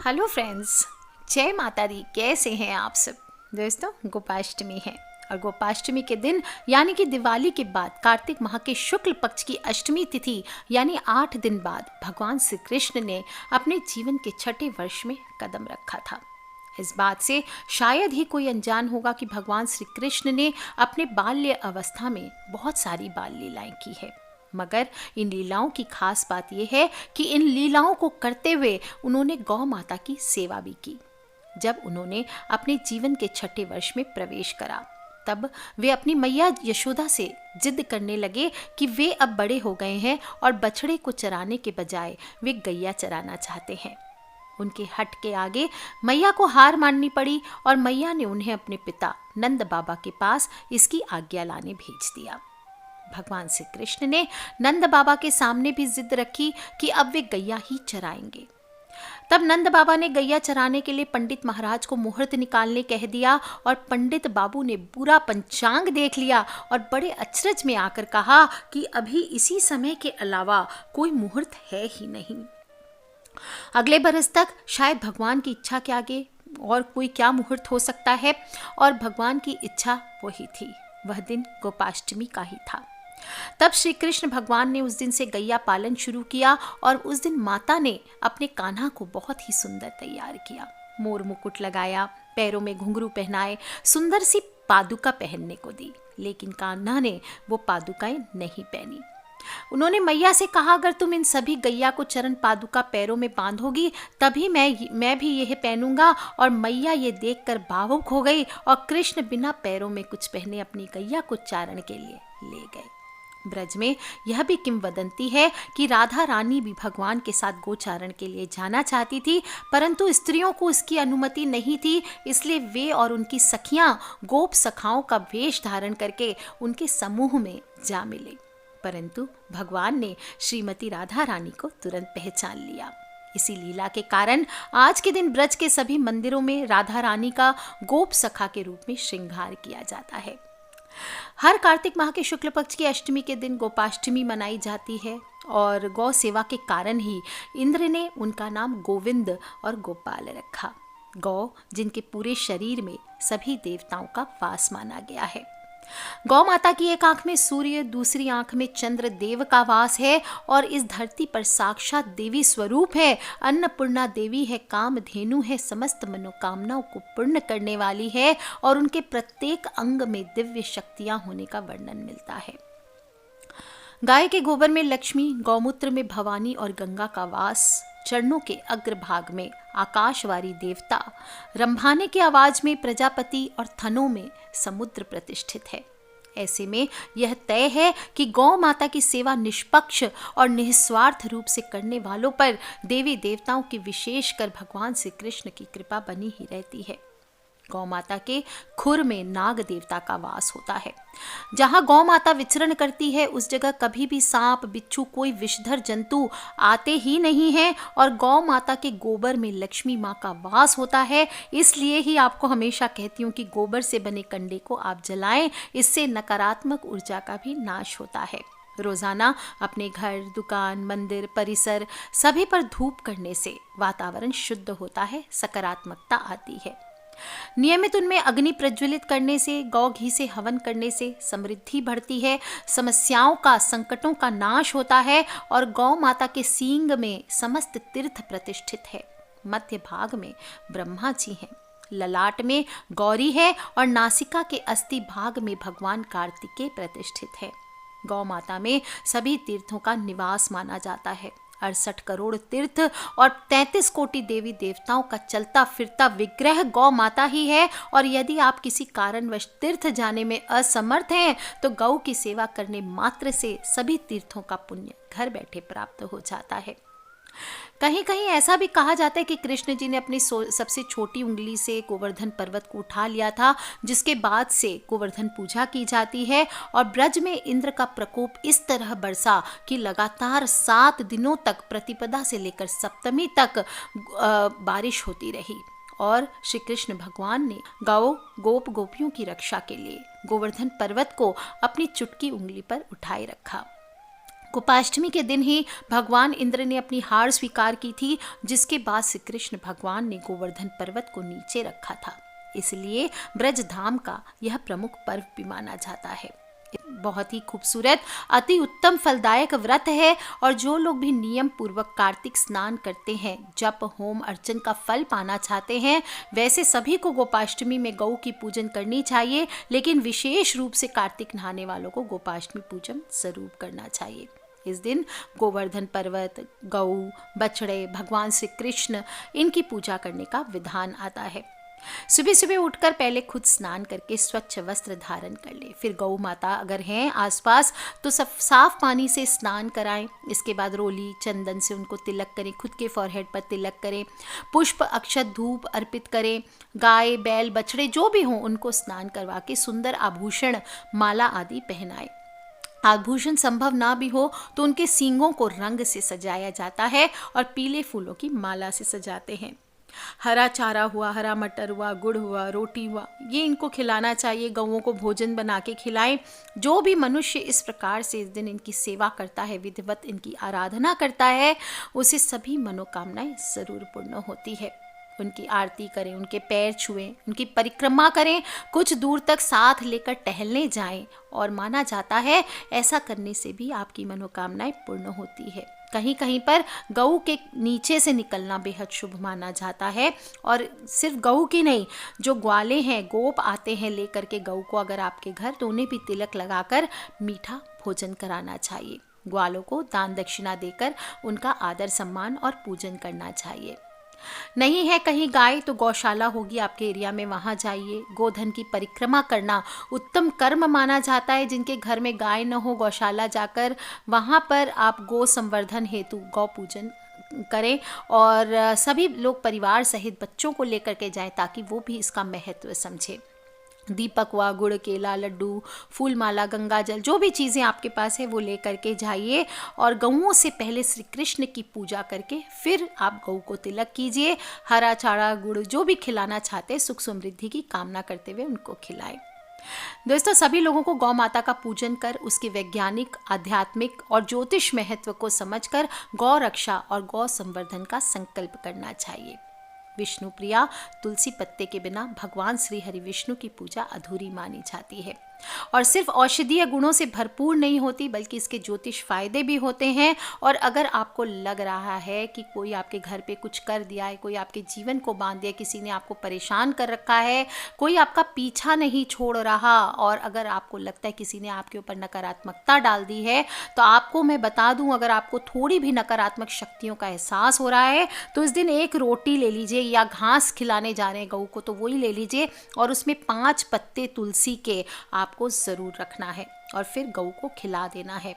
Hello friends, जय माता दी। कैसे हैं आप सब दोस्तों? गोपाष्टमी है और गोपाष्टमी के दिन यानी कि दिवाली के बाद कार्तिक माह के शुक्ल पक्ष की अष्टमी तिथि यानी 8 दिन बाद भगवान श्री कृष्ण ने अपने जीवन के छठे वर्ष में कदम रखा था। इस बात से शायद ही कोई अनजान होगा कि भगवान श्री कृष्ण ने अपने बाल्य अवस्था में बहुत सारी बाल लीलाएं की है। मगर इन लीलाओं की खास बात यह है कि इन लीलाओं को करते हुए उन्होंने गौ माता की सेवा भी की। जब उन्होंने अपने जीवन के छठे वर्ष में प्रवेश करा तब वे अपनी मैया यशोदा से जिद करने लगे कि वे अब बड़े हो गए हैं और बछड़े को चराने के बजाय वे गैया चराना चाहते हैं। उनके हट के आगे मैया को हार माननी पड़ी और मैया ने उन्हें अपने पिता नंद बाबा के पास इसकी आज्ञा लाने भेज दिया। भगवान श्री कृष्ण ने नंद बाबा के सामने भी जिद रखी कि अब वे गैया ही चराएंगे। तब नंद बाबा ने गैया चराने के लिए पंडित महाराज को मुहूर्त निकालने कह दिया और पंडित बाबू ने पूरा पंचांग देख लिया और बड़े अचरज में आकर कहा कि अभी इसी समय के अलावा कोई मुहूर्त है ही नहीं। अगले बरस तक शायद भगवान की इच्छा के आगे और कोई क्या मुहूर्त हो सकता है, और भगवान की इच्छा वही थी। वह दिन गोपाष्टमी का ही था। तब श्री कृष्ण भगवान ने उस दिन से गैया पालन शुरू किया और उस दिन माता ने अपने कान्हा को बहुत ही सुंदर तैयार किया। मोर मुकुट लगाया, पैरों में घुंघरू पहनाए, सुंदर सी पादुका पहनने को दी, लेकिन कान्हा ने वो पादुकाएं नहीं पहनी। उन्होंने मैया से कहा, अगर तुम इन सभी गैया को चरण पादुका पैरों में बांधोगी तभी मैं भी यह पहनूंगा। और मैया ये देखकर भावुक हो गई और कृष्ण बिना पैरों में कुछ पहने अपनी गैया को चारण के लिए ले गए। ब्रज में यह भी किंवदंती है कि राधा रानी भी भगवान के साथ गोचारण के लिए जाना चाहती थी, परंतु स्त्रियों को इसकी अनुमति नहीं थी। इसलिए वे और उनकी सखियां गोप सखाओं का वेश धारण करके उनके समूह में जा मिले, परंतु भगवान ने श्रीमती राधा रानी को तुरंत पहचान लिया। इसी लीला के कारण आज के दिन ब्रज के सभी मंदिरों में राधा रानी का गोप सखा के रूप में श्रृंगार किया जाता है। हर कार्तिक माह के शुक्ल पक्ष की अष्टमी के दिन गोपाष्टमी मनाई जाती है और गौ सेवा के कारण ही इंद्र ने उनका नाम गोविंद और गोपाल रखा। गौ जिनके पूरे शरीर में सभी देवताओं का वास माना गया है। गौ माता की एक आंख में सूर्य, दूसरी आंख में चंद्र देव का वास है और इस धरती पर साक्षात देवी स्वरूप है। अन्नपूर्णा देवी है, कामधेनु है, समस्त मनोकामनाओं को पूर्ण करने वाली है और उनके प्रत्येक अंग में दिव्य शक्तियां होने का वर्णन मिलता है। गाय के गोबर में लक्ष्मी, गौमूत्र में भवानी और गंगा का वास, चरणों के अग्रभाग में आकाशवारी देवता, रंभाने की आवाज में प्रजापति और थनों में समुद्र प्रतिष्ठित है। ऐसे में यह तय है कि गौ माता की सेवा निष्पक्ष और निस्वार्थ रूप से करने वालों पर देवी देवताओं की विशेषकर भगवान श्री कृष्ण की कृपा बनी ही रहती है। गौ माता के खुर में नाग देवता का वास होता है। जहां गौ माता विचरण करती है उस जगह कभी भी सांप, बिच्छू, कोई विषधर जंतु आते ही नहीं हैं और गौ माता के गोबर में लक्ष्मी माँ का वास होता है। इसलिए ही आपको हमेशा कहती हूँ कि गोबर से बने कंडे को आप जलाएं, इससे नकारात्मक ऊर्जा का भी नाश होता है। रोजाना अपने घर, दुकान, मंदिर, परिसर सभी पर धूप करने से वातावरण शुद्ध होता है, सकारात्मकता आती है। नियमित उनमें अग्नि प्रज्वलित करने से, गौ घी से हवन करने से समृद्धि बढ़ती है, समस्याओं का, संकटों का नाश होता है और गौ माता के सींग में समस्त तीर्थ प्रतिष्ठित है। मध्य भाग में ब्रह्मा जी हैं, ललाट में गौरी है और नासिका के अस्थि भाग में भगवान कार्तिकेय प्रतिष्ठित है। गौ माता में सभी तीर्थों का निवास माना जाता है। 68 करोड़ तीर्थ और 33 कोटि देवी देवताओं का चलता फिरता विग्रह गौ माता ही है। और यदि आप किसी कारणवश तीर्थ जाने में असमर्थ हैं तो गौ की सेवा करने मात्र से सभी तीर्थों का पुण्य घर बैठे प्राप्त हो जाता है। कहीं कहीं ऐसा भी कहा जाता है कि कृष्ण जी ने अपनी सबसे छोटी उंगली से गोवर्धन पर्वत को उठा लिया था, जिसके बाद से गोवर्धन पूजा की जाती है। और ब्रज में इंद्र का प्रकोप इस तरह बरसा कि लगातार 7 दिनों तक प्रतिपदा से लेकर सप्तमी तक बारिश होती रही। और श्री कृष्ण भगवान ने गोप गोपियों की रक्षा के लिए गोवर्धन पर्वत को अपनी चुटकी उंगली पर उठाए रखा। गोपाष्टमी के दिन ही भगवान इंद्र ने अपनी हार स्वीकार की थी, जिसके बाद श्री कृष्ण भगवान ने गोवर्धन पर्वत को नीचे रखा था। इसलिए ब्रज धाम का यह प्रमुख पर्व भी माना जाता है। बहुत ही खूबसूरत, अति उत्तम फलदायक व्रत है और जो लोग भी नियम पूर्वक कार्तिक स्नान करते हैं, जप होम अर्चन का फल पाना चाहते हैं, वैसे सभी को गोपाष्टमी में गौ की पूजन करनी चाहिए। लेकिन विशेष रूप से कार्तिक नहाने वालों को गोपाष्टमी पूजन जरूर करना चाहिए। इस दिन गोवर्धन पर्वत, गौ, बछड़े, भगवान श्री कृष्ण, इनकी पूजा करने का विधान आता है। सुबह सुबह उठकर पहले खुद स्नान करके स्वच्छ वस्त्र धारण कर ले। फिर गौ माता अगर हैं आसपास तो सब साफ पानी से स्नान कराएं। इसके बाद रोली चंदन से उनको तिलक करें, खुद के फॉरहेड पर तिलक करें, पुष्प अक्षत धूप अर्पित करें। गाय बैल बछड़े जो भी हों उनको स्नान करवा के सुंदर आभूषण माला आदि पहनाएं। आभूषण संभव ना भी हो तो उनके सींगों को रंग से सजाया जाता है और पीले फूलों की माला से सजाते हैं। हरा चारा हुआ, हरा मटर हुआ, गुड़ हुआ, रोटी हुआ, ये इनको खिलाना चाहिए। गौओं को भोजन बना के खिलाएं। जो भी मनुष्य इस प्रकार से इस दिन इनकी सेवा करता है, विधिवत इनकी आराधना करता है, उसे सभी मनोकामनाएं जरूर पूर्ण होती है। उनकी आरती करें, उनके पैर छुएं, उनकी परिक्रमा करें, कुछ दूर तक साथ लेकर टहलने जाएं और माना जाता है ऐसा करने से भी आपकी मनोकामनाएं पूर्ण होती है। कहीं कहीं पर गऊ के नीचे से निकलना बेहद शुभ माना जाता है। और सिर्फ गऊ की नहीं, जो ग्वाले हैं, गोप आते हैं लेकर के गऊ को अगर आपके घर, तो उन्हें भी तिलक लगाकर मीठा भोजन कराना चाहिए। ग्वालों को दान दक्षिणा देकर उनका आदर सम्मान और पूजन करना चाहिए। नहीं है कहीं गाय तो गौशाला होगी आपके एरिया में, वहां जाइए। गोधन की परिक्रमा करना उत्तम कर्म माना जाता है। जिनके घर में गाय न हो, गौशाला जाकर वहां पर आप गौ संवर्धन हेतु गौ पूजन करें और सभी लोग परिवार सहित बच्चों को लेकर के जाएं ताकि वो भी इसका महत्व समझे। दीपक हुआ, गुड़, केला, लड्डू, फूल माला, गंगा जल, जो भी चीज़ें आपके पास है वो ले करके जाइए और गऊओं से पहले श्री कृष्ण की पूजा करके फिर आप गऊ को तिलक कीजिए। हरा चारा, गुड़, जो भी खिलाना चाहते हैं, सुख समृद्धि की कामना करते हुए उनको खिलाएं। दोस्तों, सभी लोगों को गौ माता का पूजन कर उसके वैज्ञानिक, आध्यात्मिक और ज्योतिष महत्व को समझकर गौ रक्षा और गौ संवर्धन का संकल्प करना चाहिए। विष्णु प्रिया तुलसी पत्ते के बिना भगवान श्री हरि विष्णु की पूजा अधूरी मानी जाती है और सिर्फ औषधीय गुणों से भरपूर नहीं होती बल्कि इसके ज्योतिष फायदे भी होते हैं। और अगर आपको लग रहा है कि कोई आपके घर पे कुछ कर दिया है, कोई आपके जीवन को बांध दिया, किसी ने आपको परेशान कर रखा है, कोई आपका पीछा नहीं छोड़ रहा, और अगर आपको लगता है किसी ने आपके ऊपर नकारात्मकता डाल दी है, तो आपको मैं बता दूं, अगर आपको थोड़ी भी नकारात्मक शक्तियों का एहसास हो रहा है तो इस दिन एक रोटी ले लीजिए या घास खिलाने जा रहे हैं गऊ को तो वही ले लीजिए और उसमें 5 पत्ते तुलसी के आपको ज़रूर रखना है और फिर गऊ को खिला देना है।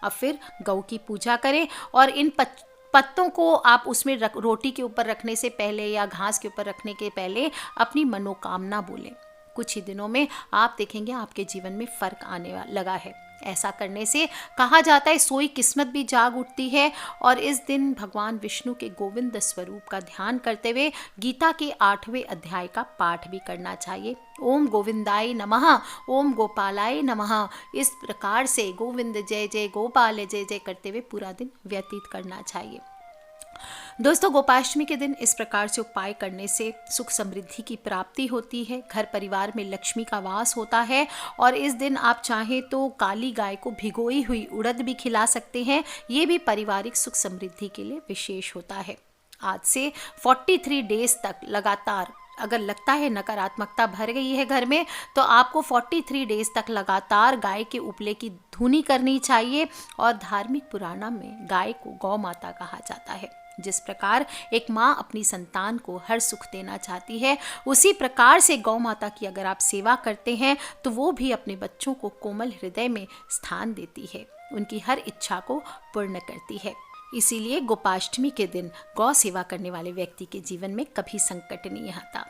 अब फिर गऊ की पूजा करें और इन पत्तों को आप उसमें रोटी के ऊपर रखने से पहले या घास के ऊपर रखने के पहले अपनी मनोकामना बोलें। कुछ ही दिनों में आप देखेंगे आपके जीवन में फ़र्क आने लगा है। ऐसा करने से कहा जाता है सोई किस्मत भी जाग उठती है। और इस दिन भगवान विष्णु के गोविंद स्वरूप का ध्यान करते हुए गीता के 8वें अध्याय का पाठ भी करना चाहिए। ओम गोविंदाय नमः, ओम गोपालाय नमः, इस प्रकार से गोविंद जय जय, गोपाल जय जय करते हुए पूरा दिन व्यतीत करना चाहिए। दोस्तों, गोपाष्टमी के दिन इस प्रकार से उपाय करने से सुख समृद्धि की प्राप्ति होती है, घर परिवार में लक्ष्मी का वास होता है। और इस दिन आप चाहें तो काली गाय को भिगोई हुई उड़द भी खिला सकते हैं, ये भी पारिवारिक सुख समृद्धि के लिए विशेष होता है। आज से 43 डेज तक लगातार अगर लगता है नकारात्मकता भर गई है घर में, तो आपको 43 डेज तक लगातार गाय के उपले की धुनी करनी चाहिए। और धार्मिक पुराणों में गाय को गौ माता कहा जाता है। जिस प्रकार एक माँ अपनी संतान को हर सुख देना चाहती है, उसी प्रकार से गौ माता की अगर आप सेवा करते हैं तो वो भी अपने बच्चों को कोमल हृदय में स्थान देती है, उनकी हर इच्छा को पूर्ण करती है। इसीलिए गोपाष्टमी के दिन गौ सेवा करने वाले व्यक्ति के जीवन में कभी संकट नहीं आता।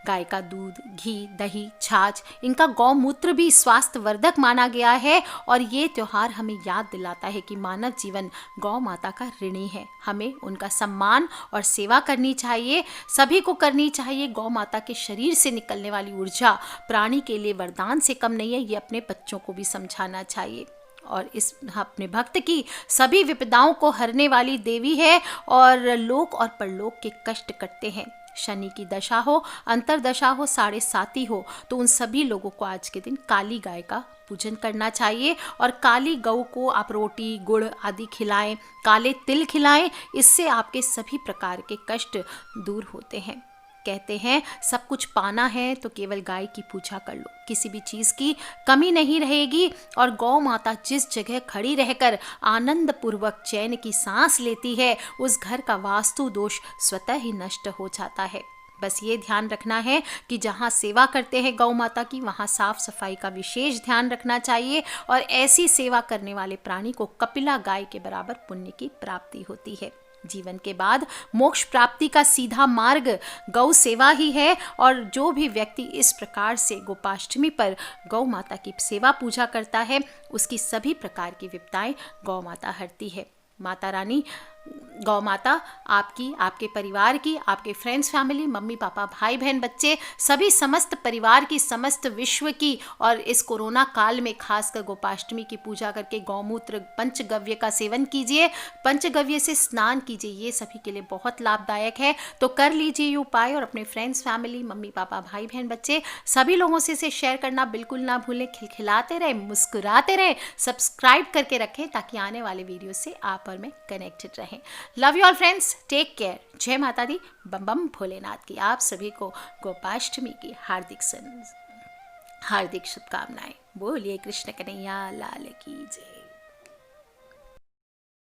गाय का दूध, घी, दही, छाछ, इनका गौमूत्र भी स्वास्थ्यवर्धक माना गया है। और ये त्योहार हमें याद दिलाता है कि मानव जीवन गौ माता का ऋणी है। हमें उनका सम्मान और सेवा करनी चाहिए, सभी को करनी चाहिए। गौ माता के शरीर से निकलने वाली ऊर्जा प्राणी के लिए वरदान से कम नहीं है, ये अपने बच्चों को भी समझाना चाहिए। और इस अपने भक्त की सभी विपदाओं को हरने वाली देवी है और लोक और परलोक के कष्ट कटते हैं। शनि की दशा हो, अंतरदशा हो, 7.5 हो, तो उन सभी लोगों को आज के दिन काली गाय का पूजन करना चाहिए और काली गौ को आप रोटी गुड़ आदि खिलाएं, काले तिल खिलाएं। इससे आपके सभी प्रकार के कष्ट दूर होते हैं। कहते हैं सब कुछ पाना है तो केवल गाय की पूजा कर लो, किसी भी चीज़ की कमी नहीं रहेगी। और गौ माता जिस जगह खड़ी रहकर आनंद पूर्वक चैन की सांस लेती है, उस घर का वास्तु दोष स्वतः ही नष्ट हो जाता है। बस ये ध्यान रखना है कि जहाँ सेवा करते हैं गौ माता की, वहाँ साफ सफाई का विशेष ध्यान रखना चाहिए और ऐसी सेवा करने वाले प्राणी को कपिला गाय के बराबर पुण्य की प्राप्ति होती है। जीवन के बाद मोक्ष प्राप्ति का सीधा मार्ग गौ सेवा ही है और जो भी व्यक्ति इस प्रकार से गोपाष्टमी पर गौ माता की सेवा पूजा करता है, उसकी सभी प्रकार की विपदाएं गौ माता हरती है। माता रानी गौ माता आपकी, आपके परिवार की, आपके फ्रेंड्स फैमिली, मम्मी पापा, भाई बहन, बच्चे, सभी समस्त परिवार की, समस्त विश्व की और इस कोरोना काल में खासकर गोपाष्टमी की पूजा करके गौमूत्र पंचगव्य का सेवन कीजिए, पंचगव्य से स्नान कीजिए। ये सभी के लिए बहुत लाभदायक है। तो कर लीजिए ये उपाय और अपने फ्रेंड्स फैमिली, मम्मी पापा, भाई बहन, बच्चे सभी लोगों से इसे शेयर करना बिल्कुल ना भूलें। खिलखिलाते रहे, मुस्कुराते रहे, सब्सक्राइब करके रखें ताकि आने वाले वीडियो से आप और मैं कनेक्टेड रहें। Love you all friends, take care. जय माता दी, बम बम भोलेनाथ की। आप सभी को गोपाष्टमी की हार्दिक शुभकामनाएं। बोलिए कृष्ण कन्हैया लाल की जय।